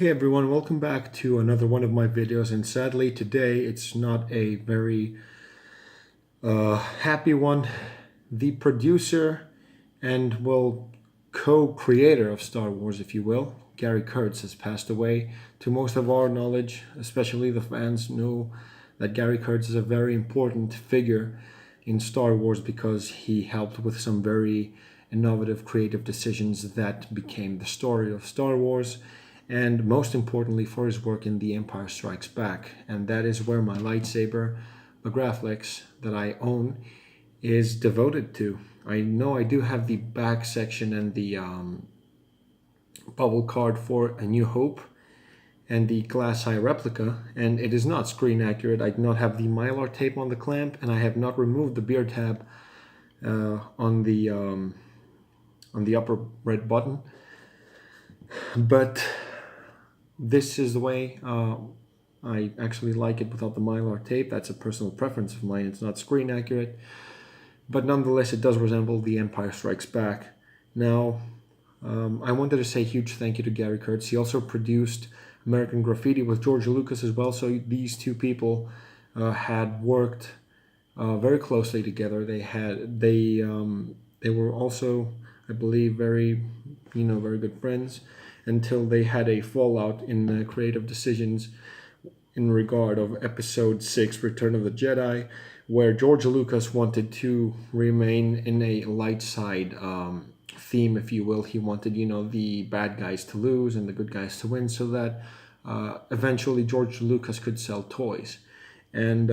Hey everyone, welcome back to another one of my videos, and sadly today it's not a very happy one. The producer and, well, co-creator of Star Wars, if you will, Gary Kurtz, has passed away. To most of our knowledge, especially the fans, know that Gary Kurtz is a very important figure in Star Wars because he helped with some very innovative creative decisions that became the story of Star Wars, and most importantly for his work in The Empire Strikes Back. And that is where my lightsaber, the Graflex that I own, is devoted to. I know I do have the back section and the bubble card for A New Hope and the glass eye replica, and it is not screen accurate. I do not have the mylar tape on the clamp, and I have not removed the beer tab on the upper red button. But this is the way I actually like it without the mylar tape. That's a personal preference of mine. It's not screen accurate, but nonetheless it does resemble The Empire Strikes Back. Now, I wanted to say a huge thank you to Gary Kurtz. He also produced American Graffiti with George Lucas as well, so these two people had worked very closely together. They were also, I believe, very good friends, until they had a fallout in the creative decisions in regard of Episode 6, Return of the Jedi, where George Lucas wanted to remain in a light side theme, if you will. He wanted, the bad guys to lose and the good guys to win, so that eventually George Lucas could sell toys. And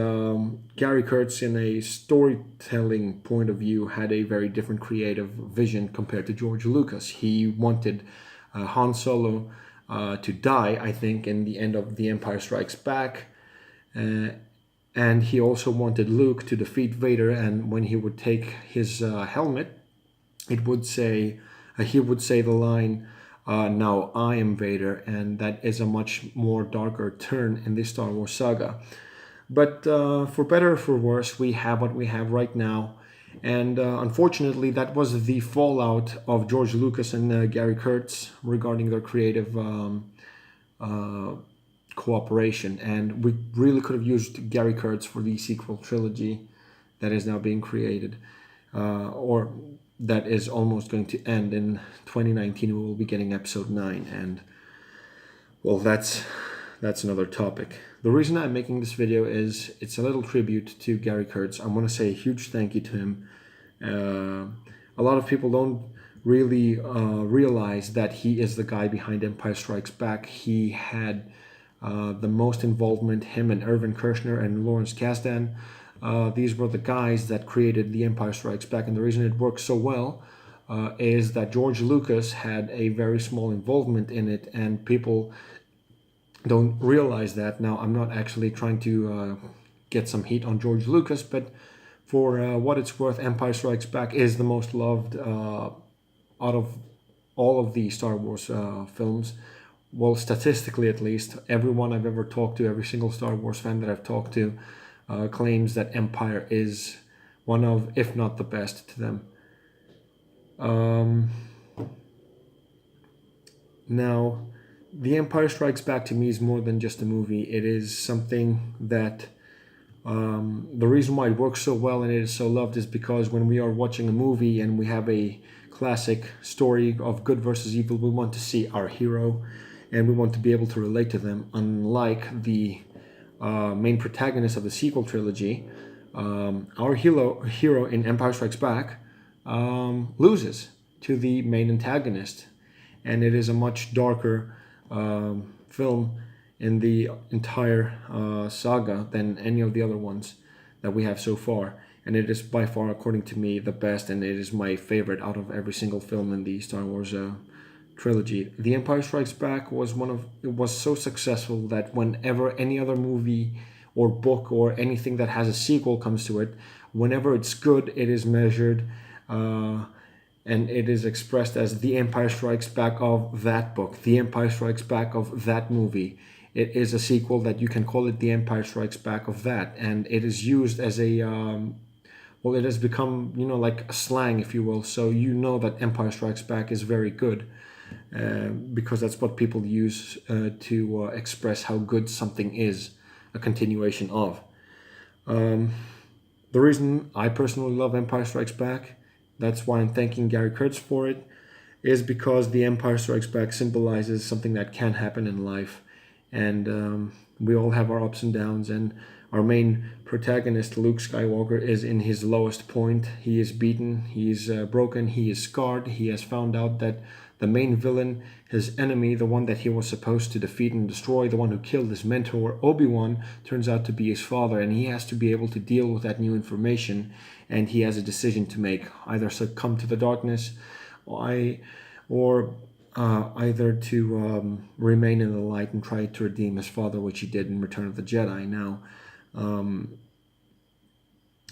Gary Kurtz, in a storytelling point of view, had a very different creative vision compared to George Lucas. He wanted Han Solo to die, I think, in the end of The Empire Strikes Back. And he also wanted Luke to defeat Vader, and when he would take his helmet, it would say, he would say the line, "Now I am Vader," and that is a much more darker turn in the Star Wars saga. But for better or for worse, we have what we have right now. And unfortunately, that was the fallout of George Lucas and Gary Kurtz regarding their creative cooperation. And we really could have used Gary Kurtz for the sequel trilogy that is now being created, or that is almost going to end in 2019. We will be getting Episode 9, and, well, that's another topic. The reason I'm making this video is it's a little tribute to Gary Kurtz. I want to say a huge thank you to him. A lot of people don't really realize that he is the guy behind Empire Strikes Back. He had the most involvement, him and Irvin Kershner and Lawrence Kasdan. These were the guys that created The Empire Strikes Back, and the reason it worked so well is that George Lucas had a very small involvement in it, and people don't realize that. Now, I'm not actually trying to get some heat on George Lucas, but for what it's worth, Empire Strikes Back is the most loved out of all of the Star Wars films. Well, statistically at least. Everyone I've ever talked to, every single Star Wars fan that I've talked to, claims that Empire is one of, if not the best, to them. Now, The Empire Strikes Back to me is more than just a movie. It is something that the reason why it works so well and it is so loved is because when we are watching a movie and we have a classic story of good versus evil, we want to see our hero and we want to be able to relate to them. Unlike the main protagonist of the sequel trilogy, our hero in Empire Strikes Back loses to the main antagonist, and it is a much darker film in the entire saga than any of the other ones that we have so far, and it is by far, according to me, the best, and it is my favorite out of every single film in the Star Wars trilogy. The Empire Strikes Back was so successful that whenever any other movie or book or anything that has a sequel comes to it, whenever it's good, it is measured and it is expressed as The Empire Strikes Back of that book, The Empire Strikes Back of that movie. It is a sequel that you can call it The Empire Strikes Back of that, and it is used as a well, it has become, like a slang, if you will. So that Empire Strikes Back is very good. because that's what people use to express how good something is, a continuation of. The reason I personally love Empire Strikes Back, that's why I'm thanking Gary Kurtz for it, is because The Empire Strikes Back symbolizes something that can happen in life. And we all have our ups and downs, and our main protagonist, Luke Skywalker, is in his lowest point. He is beaten, he is broken, he is scarred. He has found out that the main villain, his enemy, the one that he was supposed to defeat and destroy, the one who killed his mentor, Obi-Wan, turns out to be his father, and he has to be able to deal with that new information, and he has a decision to make: either succumb to the darkness, or either to remain in the light and try to redeem his father, which he did in Return of the Jedi. Now,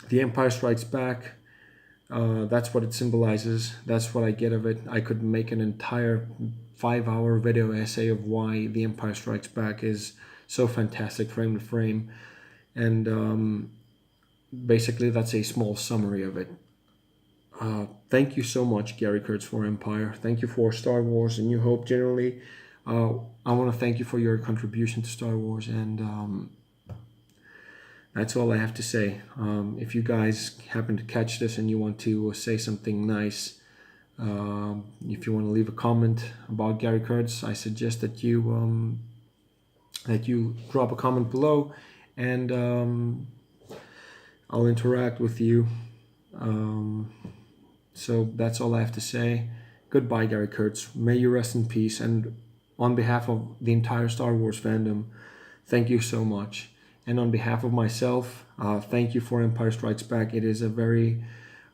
The Empire Strikes Back, that's what it symbolizes. That's what I get of it. I could make an entire 5-hour video essay of why The Empire Strikes Back is so fantastic frame to frame. And basically that's a small summary of it. Thank you so much, Gary Kurtz, for Empire. Thank you for Star Wars and New Hope generally. I want to thank you for your contribution to Star Wars, and that's all I have to say. If you guys happen to catch this and you want to say something nice, if you want to leave a comment about Gary Kurtz, I suggest that you drop a comment below, and I'll interact with you. So that's all I have to say. Goodbye, Gary Kurtz. May you rest in peace. And on behalf of the entire Star Wars fandom, thank you so much. And on behalf of myself, thank you for Empire Strikes Back. It is a very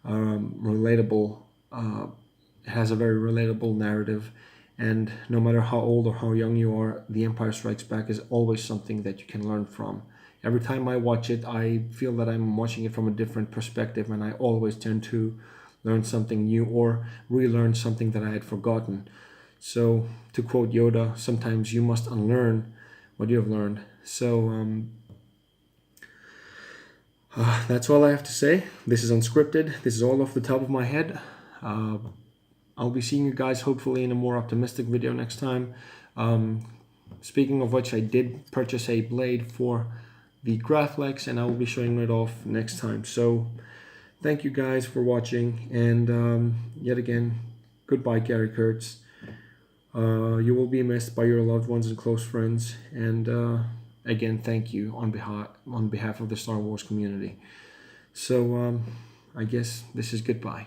relatable, it has a very relatable narrative. And no matter how old or how young you are, The Empire Strikes Back is always something that you can learn from. Every time I watch it, I feel that I'm watching it from a different perspective, and I always tend to learn something new or relearn something that I had forgotten. So, to quote Yoda, sometimes you must unlearn what you have learned. So, that's all I have to say. This is unscripted. This is all off the top of my head. I'll be seeing you guys hopefully in a more optimistic video next time. Speaking of which, I did purchase a blade for the Graflex, and I will be showing it off next time. So thank you guys for watching, and yet again, goodbye, Gary Kurtz. You will be missed by your loved ones and close friends, and again, thank you on behalf of the Star Wars community. So I guess this is goodbye.